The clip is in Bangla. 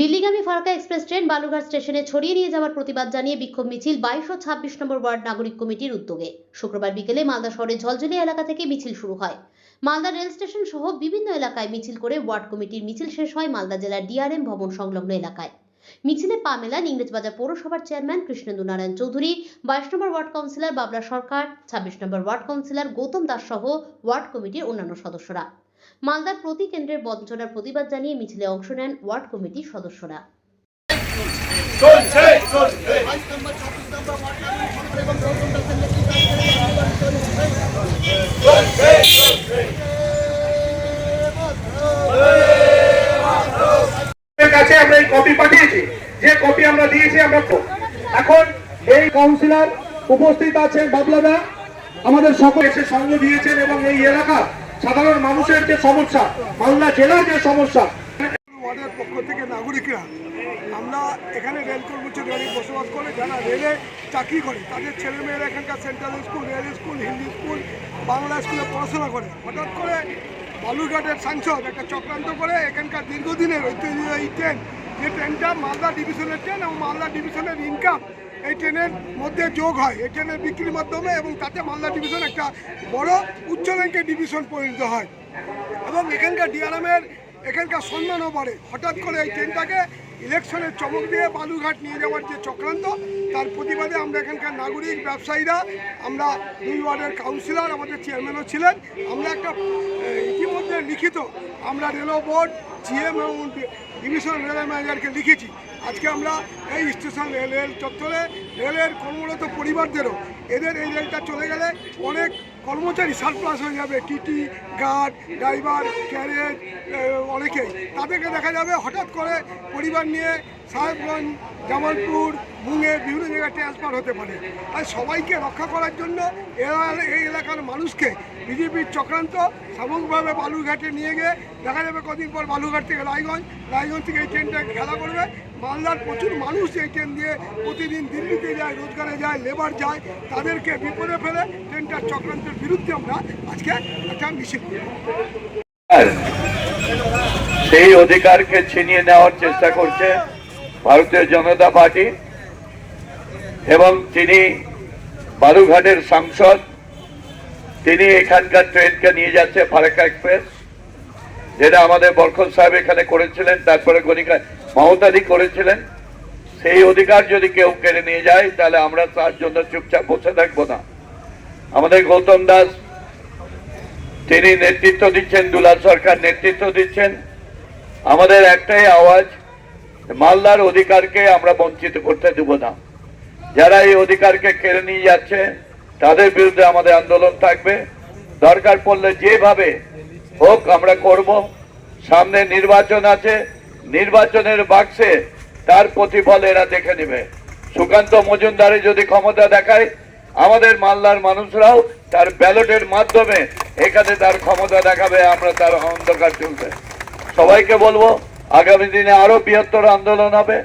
দিল্লিগামী ফারাক্কা এক্সপ্রেস ট্রেন বালুরঘাট স্টেশনে ছড়িয়ে নিয়ে যাওয়ার প্রতিবাদ জানিয়ে বিক্ষোভ মিছিল 22 ও 26 নম্বর ওয়ার্ড নাগরিক কমিটির উদ্যোগে শুক্রবার বিকেলে মালদা শহরের ঝলঝলিয়া এলাকা থেকে মিছিল শুরু হয়। মালদা রেল স্টেশন সহ বিভিন্ন এলাকায় মিছিল করে ওয়ার্ড কমিটির মিছিল শেষ হয় মালদা জেলার ডিআরএম ভবন সংলগ্ন এলাকায়। মিছিলে পা মেলান ইংরেজবাজার পৌরসভার চেয়ারম্যান কৃষ্ণেন্দু নারায়ণ চৌধুরী, 22 নম্বর ওয়ার্ড কাউন্সিলর বাবলা সরকার, 26 নম্বর ওয়ার্ড কাউন্সিলর গৌতম দাস সহ ওয়ার্ড কমিটির অন্যান্য সদস্যরা। মালদার প্রতি কেন্দ্রের বঞ্চনার প্রতিবাদ জানিয়ে মিছিলে অংশ নেন ওয়ার্ড কমিটির সদস্যরা। কাছে আমরা এই কপি পাঠিয়েছি, যে কপি আমরা দিয়েছি আমরা এখন এই কাউন্সিলর উপস্থিত আছেন বাবলাদা, আমাদের সকলে এসে সঙ্গ দিয়েছেন এবং এই এলাকা সাধারণ মানুষের যে সমস্যা, মালদা জেলার যে সমস্যা, ওয়ার্ডের পক্ষ থেকে নাগরিকরা আমরা এখানে রেল কর্মচারী বসবাস করে যারা রেলে চাকরি করে তাদের ছেলেমেয়েরা এখানকার central school, rail school, Hindi school, Bangla স্কুলে পড়াশোনা করে। হঠাৎ করে বালুরঘাটের সাংসদ একটা চক্রান্ত করে এখানকার দীর্ঘদিনের ঐতিহ্যবাহী এই ট্রেন, যে ট্রেনটা মালদা ডিভিশনের ট্রেন এবং মালদা ডিভিশনের ইনকাম এই ট্রেনের মধ্যে যোগ হয় এই ট্রেনের বিক্রির মাধ্যমে, এবং তাতে মালদা ডিভিশন একটা বড় উচ্চ র্যাঙ্কের ডিভিশন পরিণত হয় এবং এখানকার ডিআরএমের এখানকার সম্মানও বাড়ে। হঠাৎ করে এই ট্রেনটাকে ইলেকশনের চমক দিয়ে বালুরঘাট নিয়ে যাওয়ার যে চক্রান্ত, তার প্রতিবাদে আমরা এখানকার নাগরিক ব্যবসায়ীরা, আমরা দুই ওয়ার্ডের কাউন্সিলর, আমাদের চেয়ারম্যানও ছিলেন, আমরা একটা ইতিমধ্যে লিখিত আমরা রেলওয়ে বোর্ড, জিএম এবং ডিভিশন রেল ম্যানেজারকে লিখেছি। আজকে আমরা এই স্টেশন রেল চত্বরে রেলের কর্মরত পরিবারদেরও এদের এই রেলটা চলে গেলে অনেক কর্মচারী সারপ্লাস হয়ে যাবে, টিটি, গার্ড, ড্রাইভার, ক্যারেজ, অনেকেই তাদেরকে দেখা যাবে হঠাৎ করে পরিবার নিয়ে সাহেবগঞ্জ, জামালপুর, মুঙ্গের বিভিন্ন জায়গায় ট্রান্সফার হতে পারে। তাই সবাইকে রক্ষা করার জন্য এই এলাকার মানুষকে বিজেপির চক্রান্ত সামগ্রিকভাবে বালুরঘাটে নিয়ে গিয়ে দেখা যাবে কদিন পর বালুরঘাট থেকে রায়গঞ্জ, রায়গঞ্জ থেকে এই ট্রেনটা খেলা করবে। মালদার প্রচুর মানুষ এই ট্রেন দিয়ে প্রতিদিন দিল্লিতে যায়, রোজগারে যায়, লেবার যায়, তাদেরকে বিপদে ফেলে ট্রেনটার চক্রান্তের বিরুদ্ধে আমরা আজকে একটা মিছিল করব। সেই অধিকারকে ছিনিয়ে নেওয়ার চেষ্টা করছে ভারতীয় জনতা পার্টি এবং তিনি বালুরঘাটের সাংসদ, তিনি এখানকার ট্রেনকে নিয়ে যাচ্ছে ফারাক্কা এক্সপ্রেস, যেটা আমাদের বরকত সাহেব এখানে করেছিলেন, তারপরে গণিকা মমতাদি করেছিলেন। সেই অধিকার যদি কেউ কেড়ে নিয়ে যায় তাহলে আমরা তার জন্য চুপচাপ বসে থাকবো না। আমাদের গৌতম দাস তিনি নেতৃত্ব দিচ্ছেন, দুলাল সরকার নেতৃত্ব দিচ্ছেন। আমাদের একটাই আওয়াজ, মালদার অধিকারকে আমরা বঞ্চিত করতে দেব না। যারা এই অধিকারকে কেড়ে নিয়ে যাচ্ছে তাদের বিরুদ্ধে আমাদের আন্দোলন থাকবে। দরকার পড়লে যেভাবে হোক আমরা করব। সামনে নির্বাচন আছে, নির্বাচনের বাক্সে তার প্রতিফল এরা দেখে নেবে। সুকান্ত মজুমদারে যদি ক্ষমতা দেখায়, আমাদের মালদার মানুষরাও তার ব্যালটের মাধ্যমে এখানে তার ক্ষমতা দেখাবে, আমরা তার অন্ধকার চলবে। সবাইকে বলবো আগামী দিনে আরো বৃহত্তর আন্দোলন হবে।